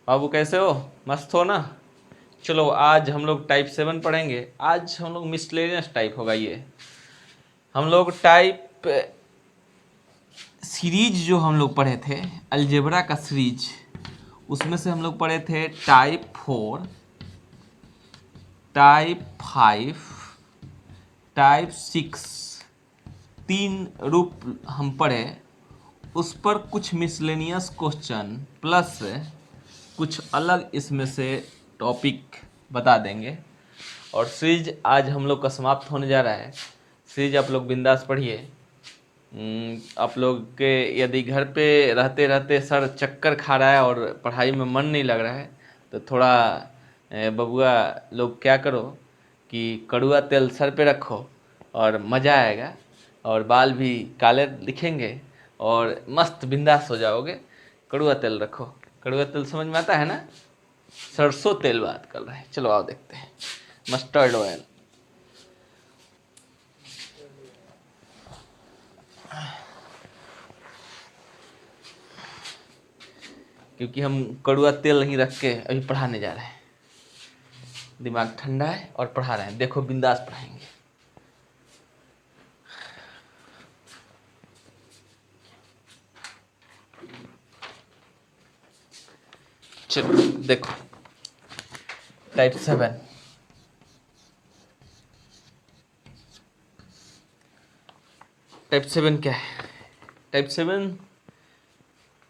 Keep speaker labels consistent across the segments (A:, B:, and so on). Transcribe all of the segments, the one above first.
A: बाबू कैसे हो? मस्त हो ना? चलो आज हम लोग टाइप 7 पढ़ेंगे। आज हम लोग मिसलेनियस टाइप होगा ये। हम लोग टाइप सीरीज जो हम लोग पढ़े थे अलजेब्रा का सीरीज, उसमें से हम लोग पढ़े थे टाइप 4, टाइप 5, टाइप 6, 3 रूप हम पढ़े। उस पर कुछ मिसलेनियस क्वेश्चन प्लस कुछ अलग इसमें से टॉपिक बता देंगे। और सीरीज आज हम लोग का समाप्त होने जा रहा है। सीरीज आप लोग बिंदास पढ़िए। आप लोग के यदि घर पे रहते रहते सर चक्कर खा रहा है और पढ़ाई में मन नहीं लग रहा है तो थोड़ा बबुआ लोग क्या करो कि कड़ुआ तेल सर पे रखो और मज़ा आएगा और बाल भी काले दिखेंगे और मस्त बिंदास हो जाओगे। कड़ुआ तेल रखो। कड़ुआ तेल समझ में आता है ना? सरसों तेल बात कर रहे हैं। चलो आओ देखते हैं। Mustard oil. क्योंकि हम कड़ुआ तेल नहीं रख के अभी पढ़ाने जा रहे हैं। दिमाग ठंडा है और पढ़ा रहे हैं। देखो बिंदास पढ़ाएंगे। चलो देखो टाइप 7। टाइप 7 क्या है? टाइप 7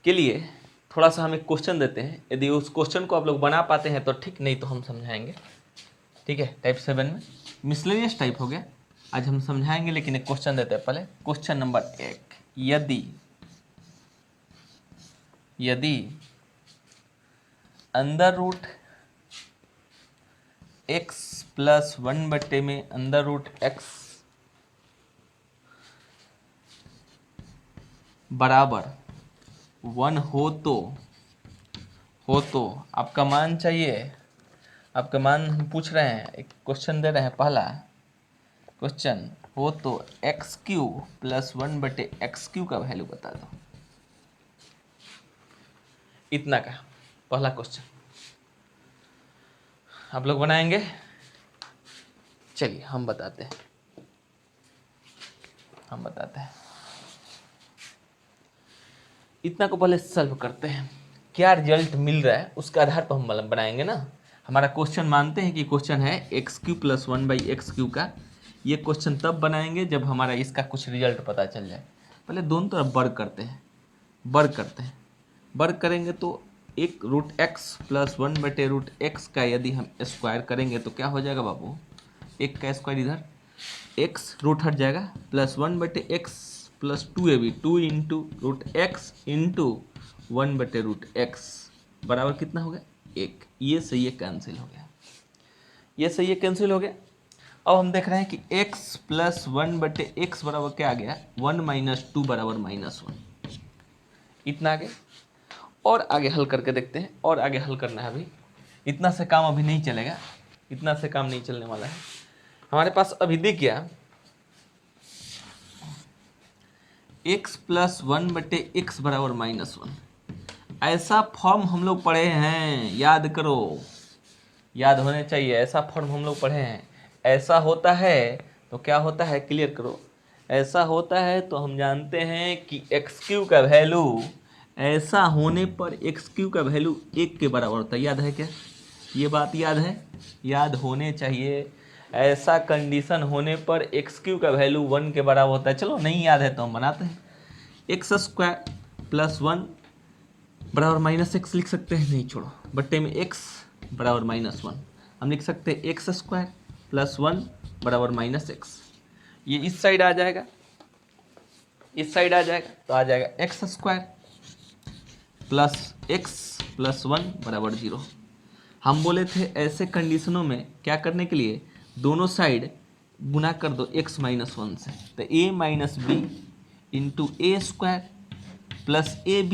A: के लिए थोड़ा सा हम एक क्वेश्चन देते हैं। यदि उस क्वेश्चन को आप लोग बना पाते हैं तो ठीक, नहीं तो हम समझाएंगे। ठीक है? टाइप 7 में मिसलेनियस टाइप हो गया। आज हम समझाएंगे लेकिन एक क्वेश्चन देते हैं पहले। क्वेश्चन नंबर 1, यदि अंडर रूट x प्लस 1 में अंडर रूट x बराबर 1 हो तो आपका मान चाहिए। आपका मान हम पूछ रहे हैं, एक क्वेश्चन दे रहे हैं। पहला क्वेश्चन हो तो x³ प्लस 1/x³ का वैल्यू बता दो। इतना का पहला क्वेश्चन आप लोग बनाएंगे। चलिए हम बताते हैं। इतना को पहले सॉल्व करते हैं। क्या रिजल्ट मिल रहा है उसके आधार पर हम बनाएंगे ना। हमारा क्वेश्चन मानते हैं कि क्वेश्चन है x³ प्लस 1/x³ का। ये क्वेश्चन तब बनाएंगे जब हमारा इसका कुछ रिजल्ट पता चल जाए। पहले दोनों तरफ वर्ग करते हैं। वर्ग करेंगे तो एक रूट एक्स प्लस 1/√x का यदि हम स्क्वायर करेंगे तो क्या हो जाएगा बाबू? एक का स्क्वायर इधर, x रूट हट जाएगा, plus 1/x plus 2ab, 2 into root x into 1/√x बराबर कितना हो गया? 1। ये सही है, कैंसिल हो गया। अब हम देख रहे हैं कि x प्लस 1/x बराबर क्या आ गया? 1 माइनस 2 बराबर -1। इतना आगे और आगे हल करके देखते हैं। और आगे हल करना है अभी। इतना से काम अभी नहीं चलेगा। इतना से काम नहीं चलने वाला है हमारे पास। अभी देखिए x प्लस 1/x बराबर -1, ऐसा फॉर्म हम लोग पढ़े हैं। याद करो, याद होने चाहिए। ऐसा फॉर्म हम लोग पढ़े हैं। ऐसा होता है तो क्या होता है? क्लियर करो। ऐसा होता है तो हम जानते हैं कि x³ का वैल्यू, ऐसा होने पर x³ का वैल्यू 1 के बराबर होता है। याद है क्या? ये बात याद है? याद होने चाहिए। ऐसा कंडीशन होने पर x³ का वैल्यू 1 के बराबर होता है। चलो नहीं याद है तो हम बनाते हैं। x² प्लस 1 बराबर -x लिख सकते हैं। नहीं छोड़ो, बट्टे में x बराबर -1 हम लिख सकते हैं। x² प्लस 1 बराबर -x। ये इस साइड आ जाएगा, तो आ जाएगा x² प्लस x प्लस 1 बराबर 0। हम बोले थे ऐसे कंडीशनों में क्या करने के लिए? दोनों साइड गुना कर दो x -1 से, तो a minus b into a² plus ab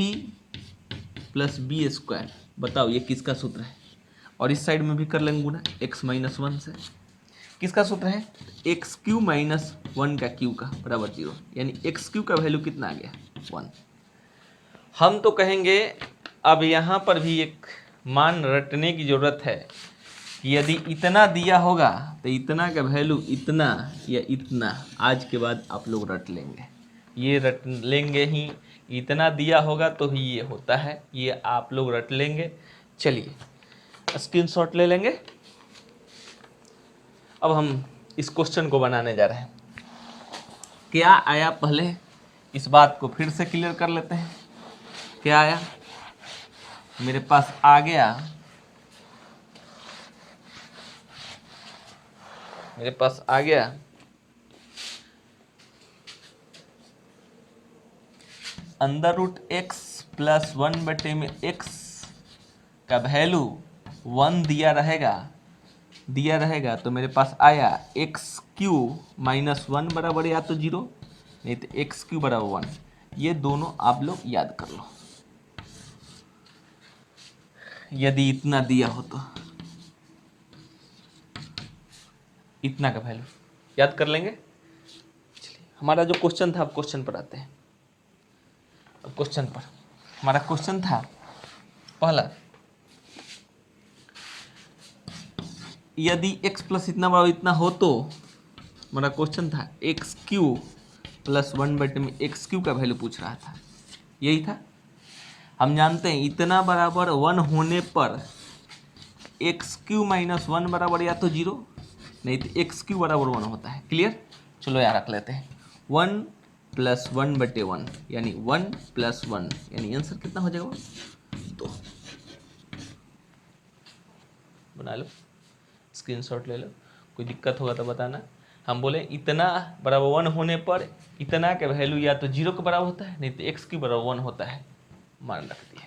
A: plus b²। बताओ ये किसका सूत्र है? और इस साइड में भी कर लेंगे गुना x -1 से। किसका सूत्र है? x³ माइनस 1 का क्यू का बराबर 0, यानी x³ का वैल्यू कितना आ गया? 1। हम तो कहेंगे अब यहाँ पर भी एक मान रटने की ज़रूरत है कि यदि इतना दिया होगा तो इतना का वैल्यू इतना या इतना आज के बाद आप लोग रट लेंगे, ये रट लेंगे ही। इतना दिया होगा तो ही ये होता है, ये आप लोग रट लेंगे। चलिए स्क्रीनशॉट ले लेंगे। अब हम इस क्वेश्चन को बनाने जा रहे हैं। क्या आया पहले इस बात को फिर से क्लियर कर लेते हैं। क्या आया मेरे पास आ गया, मेरे पास आ गया अंडर रूट एक्स प्लस 1 में एक्स का वैल्यू 1 दिया रहेगा तो मेरे पास आया एक्स क्यू माइनस 1 बराबर या तो 0 नहीं तो एक्स क्यू बराबर 1। ये दोनों आप लोग याद कर लो। यदि इतना दिया हो तो इतना का वैल्यू याद कर लेंगे। चलिए हमारा जो क्वेश्चन था, अब क्वेश्चन पर आते हैं। अब क्वेश्चन पर हमारा क्वेश्चन था पहला, यदि x प्लस इतना बराबर इतना हो तो हमारा क्वेश्चन था एक्स क्यू प्लस 1 में एक्स क्यू का वैल्यू पूछ रहा था, यही था। हम जानते हैं इतना बराबर 1 होने पर एक्स क्यू माइनस 1 बराबर या तो 0 नहीं तो एक्स क्यू बराबर 1 होता है। क्लियर, चलो यार रख लेते हैं 1 प्लस 1/1 यानी 1 प्लस 1 यानी आंसर कितना हो जाएगा 2। बना लो, स्क्रीनशॉट ले लो, कोई दिक्कत होगा तो बताना। हम बोले इतना बराबर 1 होने पर इतना का वैल्यू या तो 0 के बराबर होता है नहीं तो एक्स क्यू बराबर 1 होता है, मान रख दिए।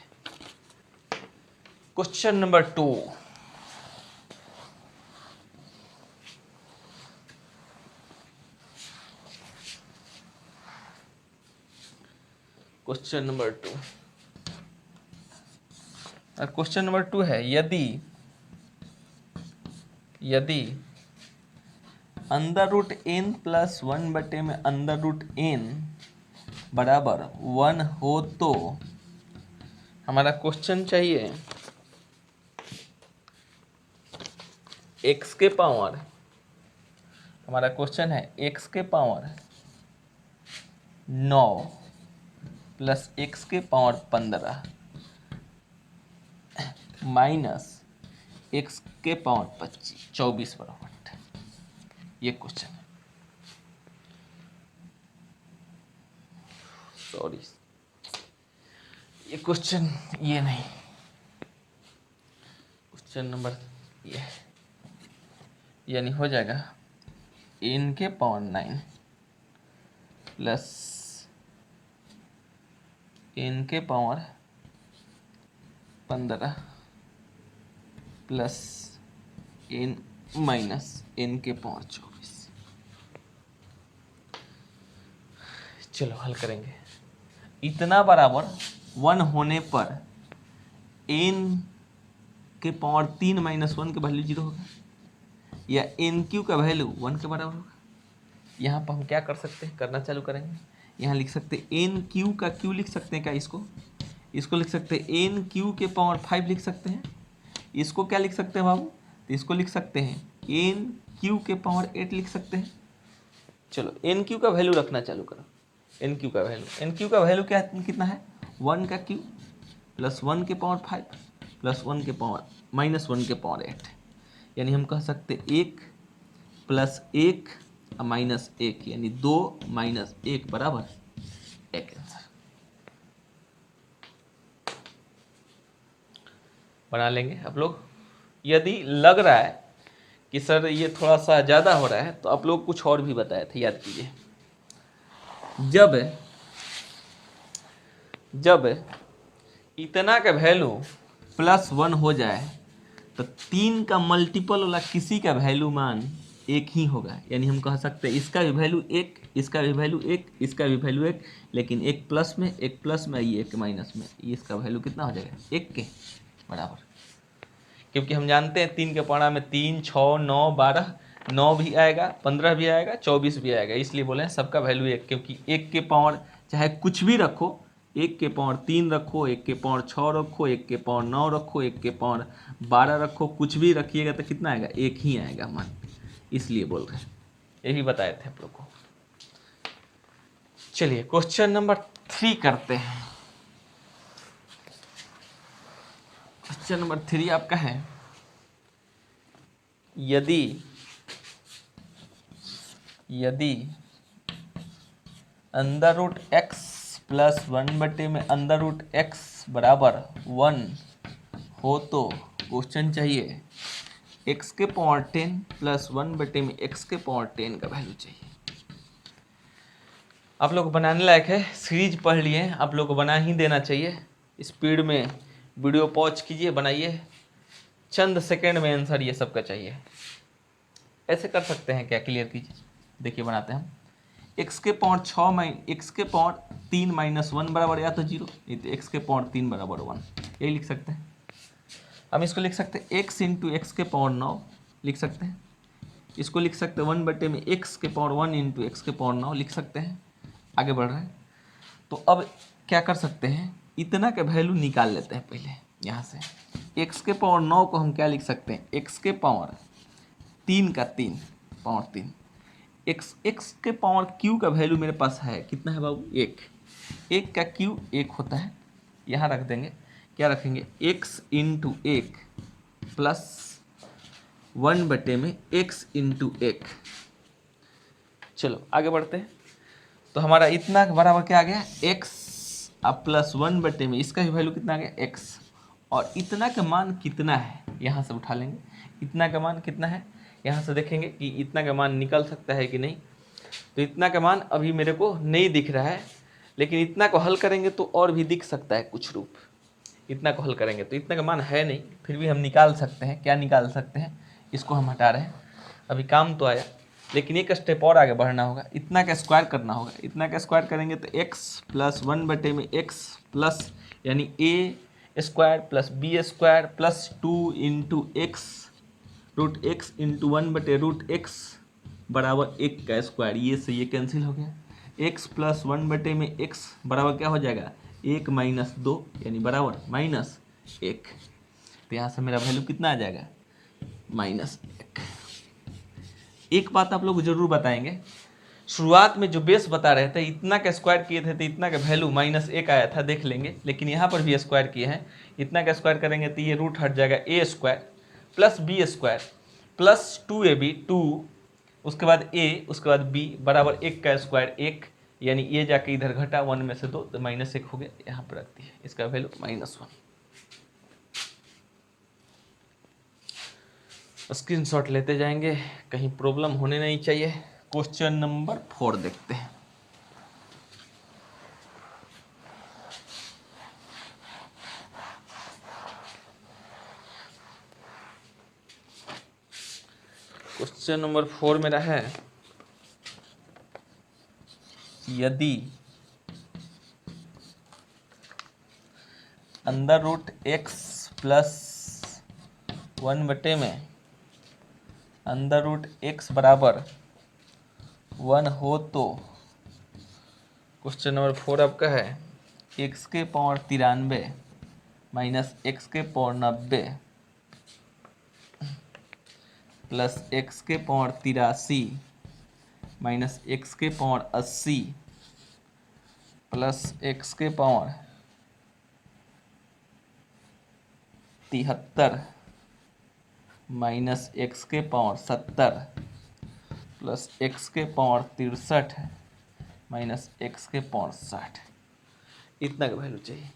A: क्वेश्चन नंबर 2, क्वेश्चन नंबर 2, और क्वेश्चन नंबर 2 है यदि अंडर रूट n प्लस 1 में अंडर रूट n बराबर 1 हो तो हमारा क्वेश्चन चाहिए x के पावर, हमारा क्वेश्चन है x के पावर 9 प्लस x के पावर 15 माइनस x के पावर 24 बराबर, ये क्वेश्चन है। सॉरी ये क्वेश्चन ये नहीं, क्वेश्चन नंबर ये है, यानी हो जाएगा n के पावर 9 प्लस n के power 15 plus n minus n के पावर 24। चलो हल करेंगे। इतना बराबर 1 होने पर n के पावर 3 माइनस 1 का वैल्यू 0 होगा या एन क्यू का वैल्यू 1 के बराबर होगा। यहाँ पर हम क्या कर सकते हैं, करना चालू करेंगे। यहाँ लिख सकते हैं एन क्यू का क्यू लिख सकते हैं क्या, इसको लिख सकते हैं एन क्यू के पावर 5 लिख सकते हैं। इसको क्या लिख सकते हैं बाबू, तो इसको लिख सकते हैं एन क्यू के पावर 8 लिख सकते हैं। चलो एन क्यू का वैल्यू रखना चालू करो। एन क्यू का वैल्यू क्या कितना है 1 का क्यू प्लस 1 के पावर 5 प्लस 1 के पावर माइनस 1 के पावर 8, यानी हम कह सकते 1 प्लस 1 माइनस 1 यानी 2 माइनस 1 बराबर 1 आंसर। बना लेंगे आप लोग। यदि लग रहा है कि सर ये थोड़ा सा ज़्यादा हो रहा है तो आप लोग कुछ और भी बताए थे, याद कीजिए। जब इतना का वैल्यू प्लस 1 हो जाए तो 3 का मल्टीपल वाला किसी का वैल्यू मान 1 ही होगा, यानी हम कह सकते हैं इसका भी वैल्यू 1, इसका भी वैल्यू 1, इसका भी वैल्यू 1, लेकिन एक प्लस में ये एक माइनस में, ये इसका वैल्यू कितना हो जाएगा 1 के बराबर। क्योंकि हम जानते हैं 3 के पारा में 3, 6, 9, 12, 9 भी आएगा, 15 भी आएगा, 24 भी आएगा, इसलिए बोले सबका वैल्यू 1, क्योंकि 1 के पावर चाहे कुछ भी रखो 1 के पावर 3 रखो, 1 के पावर 6 रखो, 1 के पावर 9 रखो, 1 के पावर 12 रखो, कुछ भी रखिएगा तो कितना आएगा, 1 ही आएगा मान, इसलिए बोल रहे हैं, यही बताए थे आप लोग को। चलिए क्वेश्चन नंबर 3 करते हैं। क्वेश्चन नंबर 3 आपका है, यदि अंडर रूट एक्स प्लस 1 में अंडर रूट एक्स बराबर 1 हो तो क्वेश्चन चाहिए x के पावर 10 प्लस 1 में x के पावर 10 का वैल्यू चाहिए। आप लोग बनाने लायक है, सीरीज पढ़ लिए, आप लोग को बना ही देना चाहिए। स्पीड में वीडियो पॉज कीजिए, बनाइए, चंद सेकंड में आंसर ये सब का चाहिए। ऐसे कर सकते हैं क्या, क्लियर कीजिए, देखिए बनाते हैं हम। x के पावर 3 माइनस 1 बराबर या तो 0, नहीं तो x के पावर 3 बराबर 1, यही लिख सकते हैं। हम इसको लिख सकते हैं x इंटू एक्स के पावर 9 लिख सकते हैं। इसको लिख सकते हैं 1 में x के पावर 1 इंटू एक्स के पावर 9 लिख सकते हैं। आगे बढ़ रहे हैं तो अब क्या कर सकते हैं, इतना का वैल्यू निकाल लेते हैं पहले यहाँ से। x के पावर 9 को हम क्या लिख सकते हैं, x के पावर 3 का 3 पावर 3, x के पावर q का वैल्यू मेरे पास है कितना है बाबू, 1 का q 1 होता है, यहाँ रख देंगे, क्या रखेंगे, x इंटू 1 प्लस 1 में x इंटू 1। चलो आगे बढ़ते हैं, तो हमारा इतना बराबर क्या आ गया, x अब प्लस 1 में इसका भी वैल्यू कितना आ गया, x, और इतना का मान कितना है, यहाँ से उठा लेंगे, इतना का मान कितना है, यहाँ से देखेंगे कि इतना का मान निकल सकता है कि नहीं। तो इतना का मान अभी मेरे को नहीं दिख रहा है, लेकिन इतना को हल करेंगे तो और भी दिख सकता है कुछ रूप। इतना को हल करेंगे तो इतना का मान है नहीं, फिर भी हम निकाल सकते हैं। क्या निकाल सकते हैं, इसको हम हटा रहे हैं, अभी काम तो आया, लेकिन एक स्टेप और आगे बढ़ना होगा, इतना का स्क्वायर करना होगा। इतना का स्क्वायर करेंगे तो x प्लस 1 में x प्लस यानी a square plus b square plus 2 into x root x into 1/√x बराबर 1 का स्क्वायर, ये से ये कैंसिल हो गया। x प्लस 1 में x बराबर क्या हो जाएगा, 1 माइनस 2 यानी बराबर -1। तो यहाँ से मेरा वैल्यू कितना आ जाएगा, -1। एक बात आप लोग जरूर बताएंगे, शुरुआत में जो बेस बता रहे थे इतना का स्क्वायर किए थे तो इतना का वैल्यू -1 आया था, देख लेंगे, लेकिन यहाँ पर भी स्क्वायर किए हैं। इतना का स्क्वायर करेंगे तो ये रूट हट जाएगा, a square plus b square plus 2ab 2, उसके बाद a, उसके बाद b बराबर 1 का स्क्वायर 1, यानी ये जाके इधर घटा 1 में से 2 तो -1 हो गया, यहाँ पर रखती है, इसका वैल्यू -1। स्क्रीनशॉट लेते जाएंगे, कहीं प्रॉब्लम होने नहीं चाहिए। क्वेश्चन नंबर 4 देखते हैं। क्वेश्चन नंबर 4 मेरा है, यदि अंडर रूट एक्स प्लस 1 में अंडर रूट एक्स बराबर 1 हो तो क्वेश्चन नंबर 4 आपका है x के पावर 93 माइनस x के पावर 90 प्लस x के पावर 83 माइनस x के पावर 80 प्लस x के पावर 73 माइनस x के पावर 70 प्लस x के पावर 63 माइनस x के पावर 60, इतना का वैल्यू चाहिए।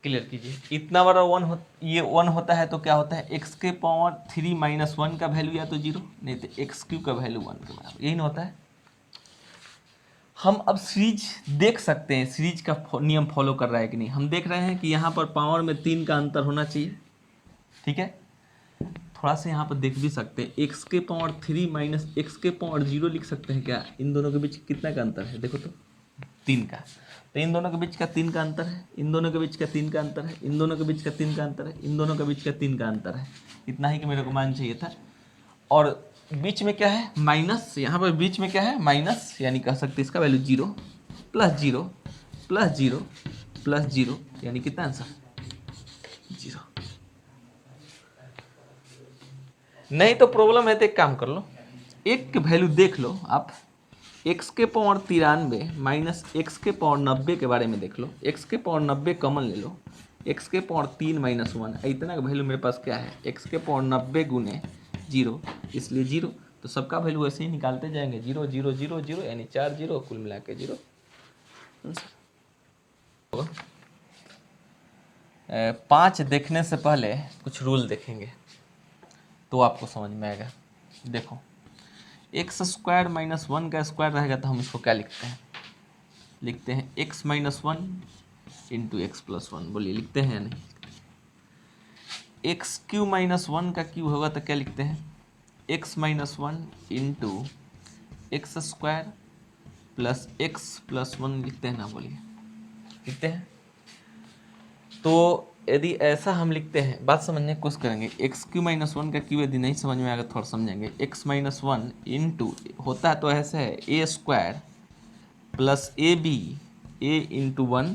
A: क्लियर कीजिए, इतना बड़ा 1 ये 1 होता है तो क्या होता है, x के पावर 3 माइनस 1 का वैल्यू या तो 0, नहीं तो एक्स क्यू का वैल्यू 1 के बराबर, यही ना होता है। हम अब सीरीज देख सकते हैं, सीरीज का नियम फॉलो कर रहा है कि नहीं। हम देख रहे हैं कि यहाँ पर पावर में 3 का अंतर होना चाहिए, ठीक है। थोड़ा सा यहाँ पर देख भी सकते हैं, x के पावर 3 माइनस x के पावर 0 लिख सकते हैं क्या, इन दोनों के बीच कितना का अंतर है, देखो तो 3 का, तो इन दोनों के बीच का 3 का अंतर है, इन दोनों के बीच का 3 का अंतर है, इन दोनों के बीच का 3 का अंतर है, इन दोनों के बीच का 3 का अंतर है। इतना ही कि मेरे को मान चाहिए था। और बीच में क्या है, माइनस, यहाँ पर बीच में क्या है माइनस, यानी कह सकते हैं इसका वैल्यू 0 प्लस 0 प्लस जीरो यानी कितना आंसर 0। नहीं तो प्रॉब्लम है तो एक काम कर लो, एक के वैल्यू देख लो आप, x के पावर 93 माइनस x के पावर 90 के बारे में देख लो, x के पावर 90 कॉमन ले लो, x के पावर 3 माइनस 1 इतना का वैल्यू मेरे पास क्या है, x के पावर 90 गुने 0 इसलिए 0, तो सबका वैल्यू ऐसे ही निकालते जाएंगे 0 0 0 0 यानी 4 0 कुल मिला के 0 आंसर। 5 देखने से पहले कुछ रूल देखेंगे तो आपको समझ में आएगा। देखो एक्स स्क्वायर माइनस 1 का स्क्वायर रहेगा तो हम इसको क्या लिखते हैं, लिखते हैं x minus 1 into x plus 1, बोलिए लिखते हैं या नहीं। एक्स क्यू माइनस 1 का क्यू होगा तो क्या लिखते हैं, x minus 1 into x square plus x plus 1 लिखते हैं ना, बोलिए लिखते हैं। तो यदि ऐसा हम लिखते हैं, बात समझने की कोशिश करेंगे, एक्स क्यू माइनस 1 का क्यू यदि नहीं समझ में आएगा थोड़ा समझेंगे। एक्स माइनस 1 इंटू होता है तो ऐसे है a square plus a b a into 1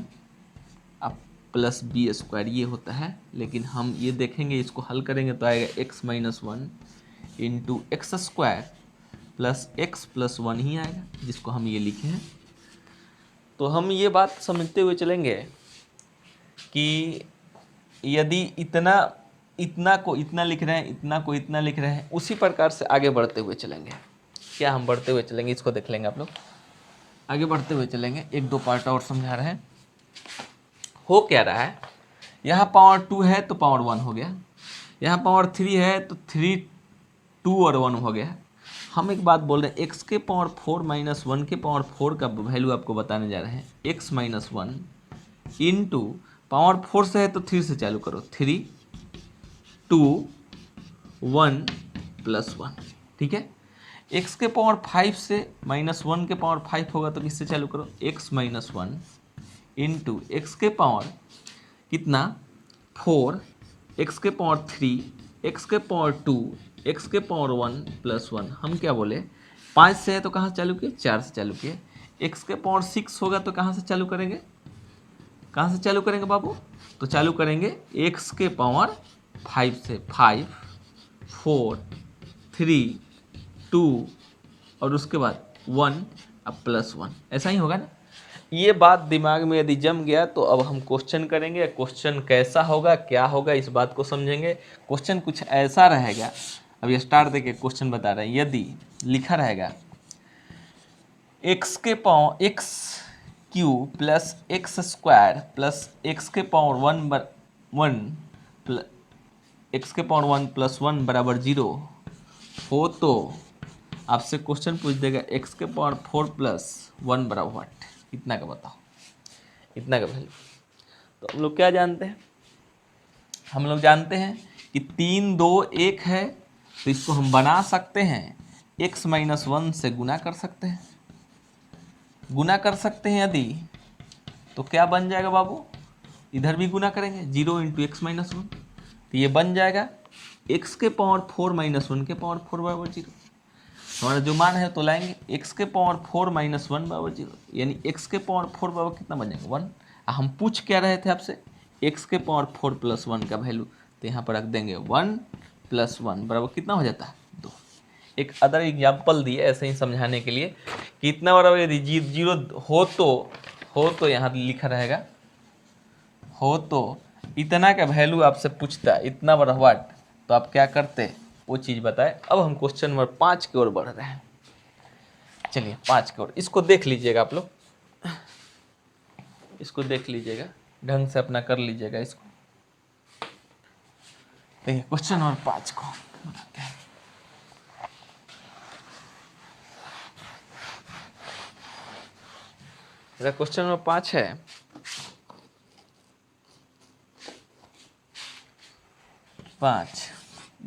A: अब प्लस बी स्क्वायर ये होता है, लेकिन हम ये देखेंगे इसको हल करेंगे तो आएगा x minus 1 into x square plus x plus 1 ही आएगा, जिसको हम ये लिखे हैं। तो हम ये बात समझते हुए चलेंगे कि यदि इतना को इतना लिख रहे हैं, इतना को इतना लिख रहे हैं, उसी प्रकार से आगे बढ़ते हुए चलेंगे। क्या हम बढ़ते हुए चलेंगे, इसको देख लेंगे आप लोग। आगे बढ़ते हुए चलेंगे, एक दो पार्ट और समझा रहे हैं। हो क्या रहा है, यहाँ पावर 2 है तो पावर 1 हो गया, यहाँ पावर 3 है तो 3 2 और 1 हो गया। हम एक बात बोल रहे हैं, x के पावर 4 माइनस 1 के पावर 4 का वैल्यू आपको बताने जा रहे हैं। x माइनस 1 इंटू पावर 4 से है तो 3 से चालू करो, 3 2 1 प्लस 1, ठीक है। x के पावर 5 से माइनस 1 के पावर 5 होगा तो किससे चालू करो, x माइनस 1 इंटू एक्स के पावर कितना 4, x के पावर 3, x के पावर 2, x के पावर 1 प्लस 1। हम क्या बोले, 5 से है तो कहाँ से चालू किए, 4 से चालू किए। x के पावर 6 होगा तो कहाँ से चालू करेंगे, कहाँ से चालू करेंगे बाबू, तो चालू करेंगे x के पावर 5 से, 5 4 3 2 और उसके बाद 1 अब प्लस 1, ऐसा ही होगा ना। ये बात दिमाग में यदि जम गया तो अब हम क्वेश्चन करेंगे। क्वेश्चन कैसा होगा, क्या होगा, इस बात को समझेंगे। क्वेश्चन कुछ ऐसा रहेगा, अब ये स्टार्ट देके क्वेश्चन बता रहे हैं। यदि लिखा रहेगा x के power x Q plus x square plus x के पावर 1 एक्स के पावर 1 प्लस 1 बराबर 0 हो तो आपसे क्वेश्चन पूछ देगा x के पावर 4 प्लस 1 बराबर व्हाट, इतना का बताओ, इतना का वैल्यू। तो हम लोग क्या जानते हैं, हम लोग जानते हैं कि 3 2 1 है तो इसको हम बना सकते हैं, x माइनस 1 से गुना कर सकते हैं, गुना कर सकते हैं यदि, तो क्या बन जाएगा बाबू, इधर भी गुना करेंगे 0 इंटू एक्स माइनस 1, तो ये बन जाएगा x के पावर 4 माइनस 1 के पावर 4 बराबर 0। हमारा जो मान है तो लाएंगे x के पावर 4 माइनस 1 बराबर 0, यानी x के पावर 4 बराबर कितना बन जाएगा 1। हम पूछ क्या रहे थे आपसे, x के पावर 4 प्लस 1 का वैल्यू, तो यहाँ पर रख देंगे 1 प्लस 1 बराबर कितना हो जाता है 2। एक अदर एग्जाम्पल दिए ऐसे ही समझाने के लिए कि इतना बराबर यदि 0 हो तो यहाँ लिखा रहेगा, हो तो इतना का वैल्यू आपसे पूछता है, इतना बड़ा व्हाट, तो आप क्या करते वो चीज़ बताए। अब हम क्वेश्चन नंबर 5 की ओर बढ़ रहे हैं। चलिए 5 की ओर, इसको देख लीजिएगा आप लोग, इसको देख लीजिएगा, ढंग से अपना कर लीजिएगा इसको। देखिए क्वेश्चन नंबर 5 को बनाते हैं। मेरा क्वेश्चन नंबर 5 है,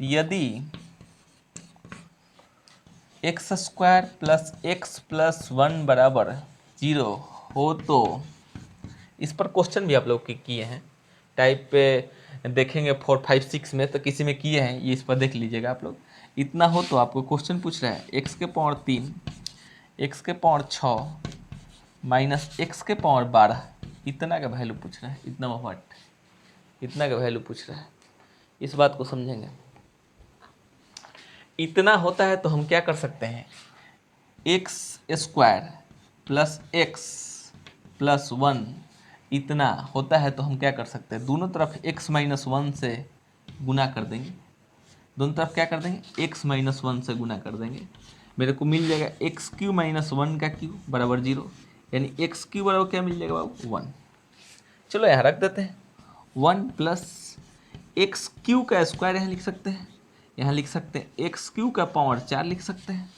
A: यदि x square plus x plus 1 बराबर 0 हो तो, इस पर क्वेश्चन भी आप लोग किए हैं, टाइप पे देखेंगे 4 5 6 में, तो किसी में किए हैं, ये इस पर देख लीजिएगा आप लोग। इतना हो तो आपको क्वेश्चन पूछ रहा है एक्स के पावर 3 एक्स के पावर 6 माइनस एक्स के पावर 12 इतना का वैल्यू पूछ रहा है, इतना व्हाट, इतना का वैल्यू पूछ रहा है। इस बात को समझेंगे। इतना होता है तो हम क्या कर सकते हैं, x square plus x plus 1 इतना होता है तो हम क्या कर सकते हैं, दोनों तरफ x माइनस 1 से गुना कर देंगे। दोनों तरफ क्या कर देंगे, x माइनस 1 से गुना कर देंगे। मेरे को मिल जाएगा एक्स क्यू माइनस 1 का क्यू बराबर 0, यानी एक्स क्यू बराबर क्या मिल जाएगा बाबू, 1। चलो यहाँ रख देते हैं, 1 प्लस एक्स क्यू का स्क्वायर यहाँ लिख सकते हैं, यहाँ लिख सकते हैं एक्स क्यू का पावर 4 लिख सकते हैं,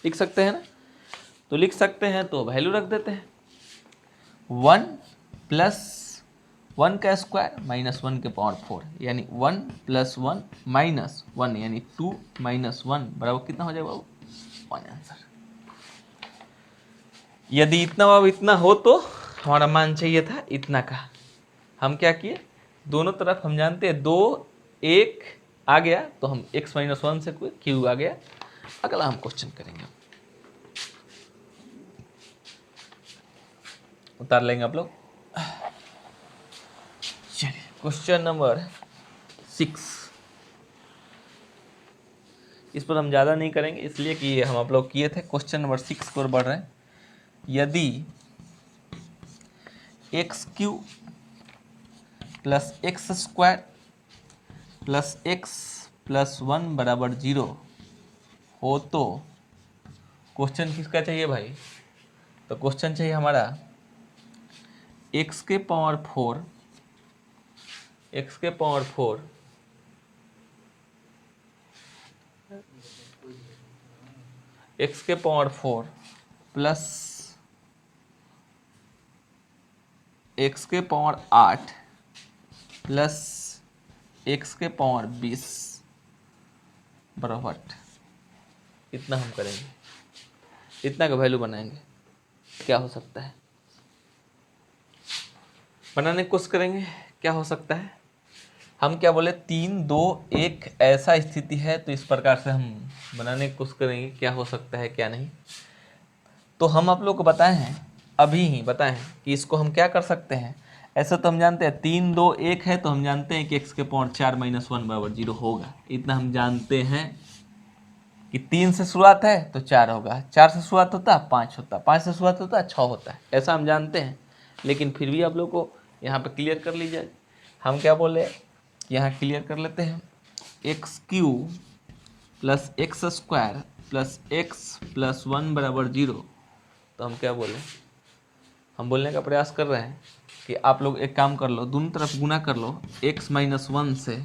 A: लिख सकते हैं ना। तो लिख सकते हैं तो वैल्यू रख देते हैं, 1 प्लस 1 का स्क्वायर माइनस 1 के पावर 4, यानी 1 प्लस 1 माइनस 1 यानी 2 माइनस 1 बराबर कितना हो जाएगा बाबू, 1 आंसर। यदि इतना बाबू इतना हो तो हमारा मान चाहिए था इतना का। हम क्या किए, दोनों तरफ हम जानते हैं 2 1 आ गया तो हम x माइनस 1 से क्यू आ गया। अगला हम क्वेश्चन करेंगे, उतार लेंगे आप लोग। चलिए क्वेश्चन नंबर 6, इस पर हम ज़्यादा नहीं करेंगे इसलिए कि हम आप लोग किए थे। क्वेश्चन नंबर 6 पर बढ़ रहे हैं। यदि x Q plus x square plus x plus 1 बराबर 0 हो तो क्वेश्चन किसका चाहिए भाई, तो क्वेश्चन चाहिए हमारा एक्स के पावर 4 एक्स के पावर 4 एक्स के पावर 4 प्लस एक्स के पावर 8 प्लस एक्स के पावर 20 बराबर इतना हम करेंगे, इतना का वैल्यू बनाएंगे। क्या हो सकता है, बनाने की कोशिश करेंगे, क्या हो सकता है। हम क्या बोले, 3 2 1 ऐसा स्थिति है तो इस प्रकार से हम बनाने की कोशिश करेंगे क्या हो सकता है क्या नहीं। तो हम आप लोग को बताए हैं, अभी ही बताए हैं कि इसको हम क्या कर सकते हैं। ऐसा तो हम जानते हैं 3 2 1 है तो हम जानते हैं कि x के पावर 4 माइनस 1 बराबर 0 होगा। इतना हम जानते हैं कि 3 से शुरुआत है तो 4 होगा, 4 से शुरुआत होता है 5 होता है, 5 से शुरुआत होता है 6 होता है, ऐसा हम जानते हैं। लेकिन फिर भी आप लोग को यहाँ पे क्लियर कर लीजिए। हम क्या बोले, यहाँ क्लियर कर लेते हैं, x Q plus x square plus x plus 1 बराबर 0। तो हम क्या बोले, हम बोलने का प्रयास कर रहे हैं कि आप लोग एक काम कर लो, दोनों तरफ गुना कर लो x माइनस 1 से,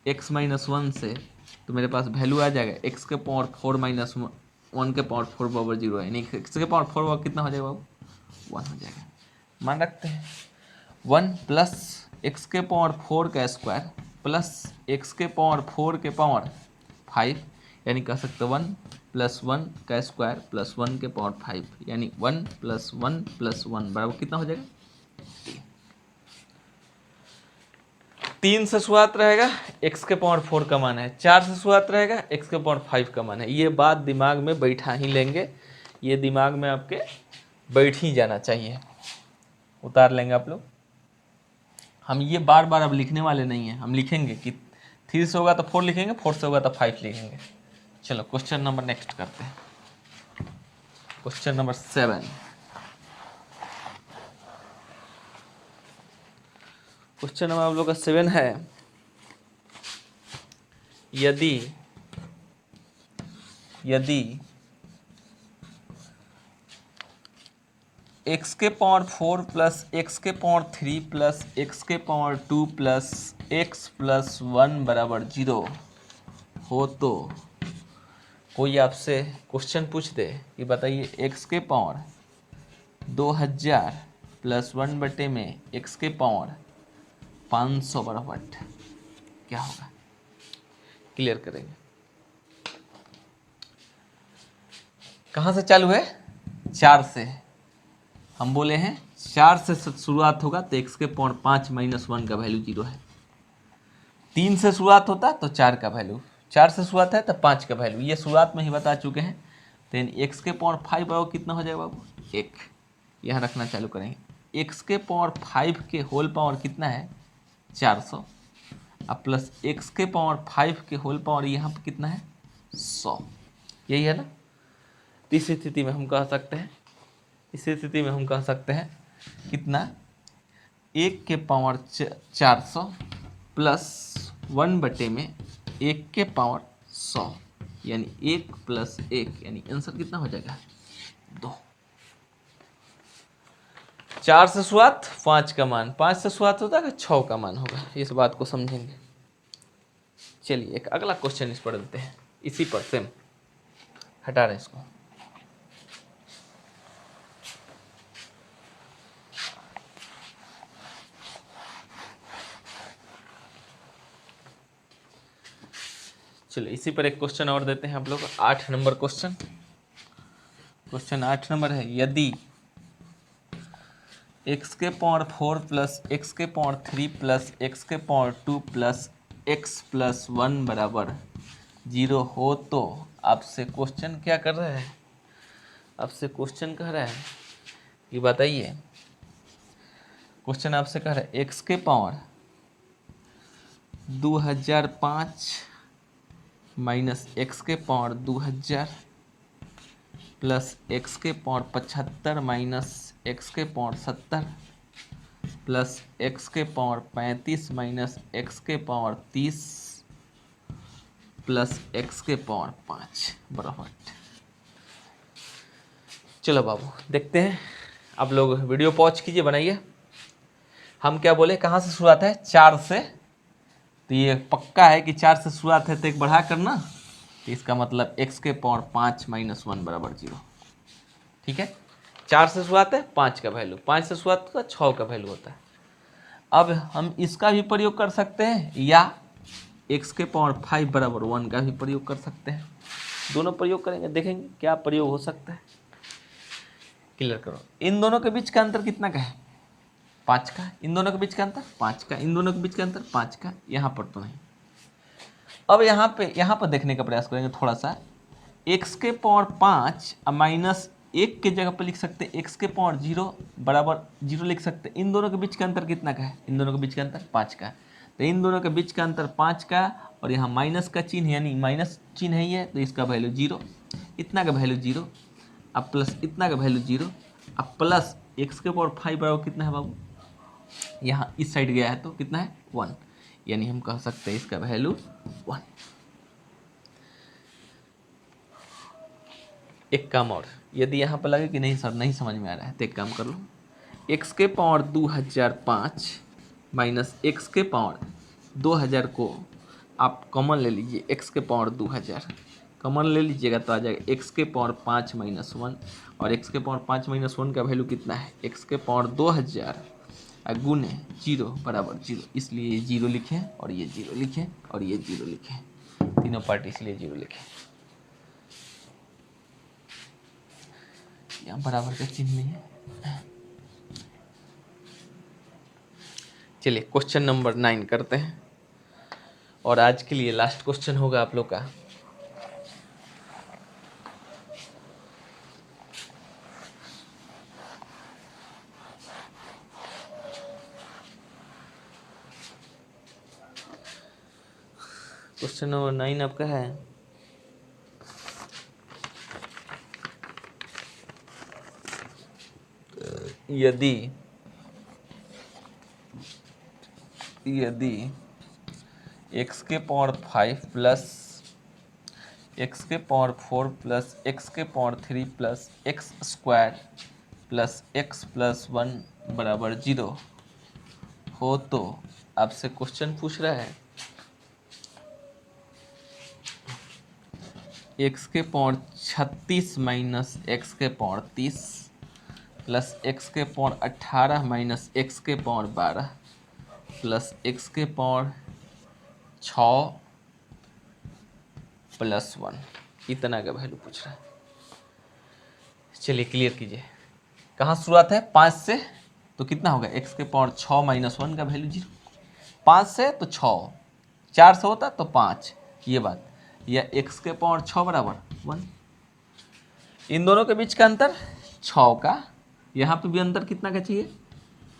A: x माइनस 1 से, तो मेरे पास वैल्यू आ जाएगा x के पावर 4 माइनस 1 के पावर 4 बराबर 0 है, यानी x के पावर 4 कितना हो जाएगा बाबू, 1 हो जाएगा। मान रखते हैं 1 प्लस एक्स के पावर 4 का स्क्वायर प्लस एक्स के पावर 4 के पावर 5, यानी कह सकते 1 प्लस 1 का स्क्वायर प्लस 1 के पावर 5, यानी 1 प्लस 1 प्लस 1 बराबर कितना हो जाएगा, 3 से शुरुआत रहेगा, x के पावर 4 का मान है, 4 से शुरुआत रहेगा, x के पावर 5 का मान है। ये बात दिमाग में बैठा ही लेंगे, ये दिमाग में आपके बैठ ही जाना चाहिए। उतार लेंगे आप लोग। हम ये बार बार अब लिखने वाले नहीं हैं, हम लिखेंगे कि 3 से होगा तो 4 लिखेंगे, 4 से होगा तो 5 लिखेंगे। चलो क्वेश्चन नंबर नेक्स्ट करते हैं, क्वेश्चन नंबर 7। क्वेश्चन नंबर आप लोग का 7 है, यदि x के पावर 4 प्लस एक्स के पावर 3 प्लस एक्स के पावर 2 प्लस एक्स प्लस 1 बराबर 0 हो तो कोई आपसे क्वेश्चन पूछ दे कि बताइए x के पावर 2000 प्लस 1 बटे में x के पावर 500 बराबर क्या होगा, क्लियर करेंगे। कहाँ से चालू है, 4 से। हम बोले हैं 4 से शुरुआत होगा तो x के पावर 5 माइनस 1 का वैल्यू 0 है। 3 से शुरुआत होता तो 4 का वैल्यू, 4 से शुरुआत है तो 5 का वैल्यू, ये शुरुआत में ही बता चुके हैं। तो x के पावर 5 बराबर कितना हो जाएगा बाबू, 1। यहाँ रखना चालू करेंगे, एक्स के पावर 5 के होल पावर कितना है 400 अब प्लस एक्स के पावर 5 के होल पावर यहाँ पर कितना है 100, यही है ना। तो इस स्थिति में हम कह सकते हैं, कितना 1 के पावर 400 प्लस 1 में 1 के पावर 100 यानी 1 + 1 यानी आंसर कितना हो जाएगा 2। 4 से शुरुआत 5 का मान, 5 से शुरुआत होता है 6 का मान होगा, इस बात को समझेंगे। चलिए एक अगला क्वेश्चन इस पर देते हैं, इसी पर सेम हटा रहे इसको। चलो इसी पर एक क्वेश्चन और देते हैं आप लोग, 8 नंबर क्वेश्चन 8 नंबर है, यदि x के पावर 4 प्लस x के पावर 3 प्लस x के पावर 2 प्लस x + 1 बराबर 0 हो तो आपसे क्वेश्चन क्या कर रहा है, आपसे क्वेश्चन कह रहा है कि बताइए, क्वेश्चन आपसे कह रहा है x के पावर 2005 माइनस x के पावर 2000 प्लस x के पावर 75 माइनस x के पावर 70 प्लस x के पावर 35 माइनस x के पावर 30 प्लस x के पावर 5 बराबर। चलो बाबू देखते हैं, आप लोग वीडियो पॉज कीजिए, बनाइए। हम क्या बोले, कहाँ से शुरुआत है 4 से, तो ये पक्का है कि 4 से शुरुआत है तो एक बढ़ा करना, तो इसका मतलब x के पावर 5 माइनस 1 बराबर 0। ठीक है, 4 से शुरुआत है, 5 का वैल्यू, 5 से शुरुआत होता है 6 का वैल्यू होता है। अब हम इसका भी प्रयोग कर सकते हैं या x के पावर 5 बराबर 1 का भी प्रयोग कर सकते हैं, दोनों प्रयोग करेंगे, देखेंगे क्या प्रयोग हो सकता है। क्लियर करो, इन दोनों के बीच का अंतर कितना का है 5 का, इन दोनों के बीच का अंतर 5 का, इन दोनों के बीच का अंतर 5 का, यहाँ पर तो नहीं। अब यहाँ पर देखने का प्रयास करेंगे थोड़ा सा, x के पावर 5 माइनस 1 के जगह पर लिख सकते हैं x के पावर 0 बराबर 0 लिख सकते हैं। इन दोनों के बीच का अंतर कितना का है, इन दोनों के बीच का अंतर 5 का, तो इन दोनों के बीच का अंतर 5 का, और यहाँ माइनस का चिन्ह यानी माइनस चिन्ह है ये, तो इसका वैल्यू 0, इतना का वैल्यू 0, अब प्लस इतना का वैल्यू 0, अब प्लस x के पावर 5 बराबर कितना है बाबू, यहाँ इस साइड गया है तो कितना है 1, यानी हम कह सकते हैं इसका वैल्यू 1। एक काम और, यदि यहाँ पर लगे कि नहीं सर नहीं समझ में आ रहा है तो एक काम कर लो, x के पावर 2005 माइनस x के पावर 2000 को आप कॉमन ले लीजिए, x के पावर 2000 कॉमन ले लीजिएगा तो आ जाएगा x के पावर 5 माइनस 1, और x के पावर 5 माइनस 1 का वैल्यू कितना है, x के पावर 2000 गुने 0 बराबर 0, इसलिए ये 0 लिखें और ये 0 लिखें और ये 0 लिखें, तीनों पार्ट इसलिए 0 लिखें, यहाँ बराबर का चिन्ह नहीं है। चलिए क्वेश्चन नंबर 9 करते हैं, और आज के लिए लास्ट क्वेश्चन होगा आप लोग का। क्वेश्चन नंबर 9 आपका है, यदि x के पावर 5 प्लस x के पावर 4 प्लस x के power 3 plus x square plus x + 1 बराबर 0 हो तो आपसे क्वेश्चन पूछ रहा है x के पावर 36 माइनस x के पावर 30 प्लस x के पावर 18 माइनस x के पावर 12 प्लस x के पावर 6 + 1, इतना का वैल्यू पूछ रहा है। चलिए क्लियर कीजिए, कहाँ शुरुआत है 5 से, तो कितना होगा x के पावर 6 माइनस 1 का वैल्यू 0, 5 से तो 6, 4 से होता तो 5, ये बात, या x के पावर 6 बराबर 1, इन दोनों के बीच का अंतर 6 का, यहाँ पे भी अंतर कितना का चाहिए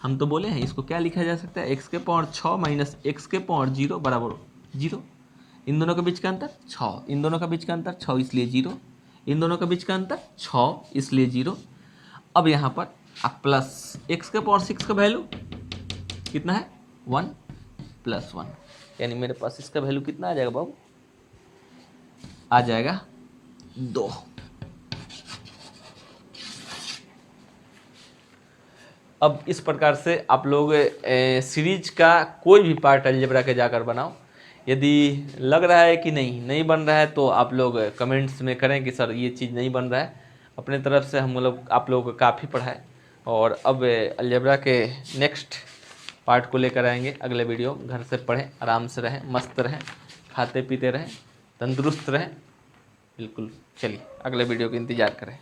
A: हम तो बोले हैं इसको क्या लिखा जा सकता है, एक्स के पावर 6 माइनस एक्स के पावर 0 बराबर 0। इन दोनों के बीच का अंतर 6, इन दोनों का बीच का अंतर 6 इसलिए 0, इन दोनों के बीच का अंतर 6 इसलिए 0। अब यहाँ पर आप प्लस एक्स के पावर 6 का वैल्यू कितना है 1 प्लस 1, यानी मेरे पास इसका वैल्यू कितना आ जाएगा बाबू, आ जाएगा 2। अब इस प्रकार से आप लोग सीरीज का कोई भी पार्ट अलजेब्रा के जाकर बनाओ। यदि लग रहा है कि नहीं बन रहा है तो आप लोग कमेंट्स में करें कि सर ये चीज़ नहीं बन रहा है। अपने तरफ से हम लोग आप लोगों को काफ़ी पढ़ाए और अब अलजेब्रा के नेक्स्ट पार्ट को लेकर आएंगे अगले वीडियो। घर से पढ़ें, आराम से रहें, मस्त रहें, खाते पीते रहें, तंदुरुस्त रहें। बिल्कुल, चलिए अगले वीडियो का इंतज़ार करें।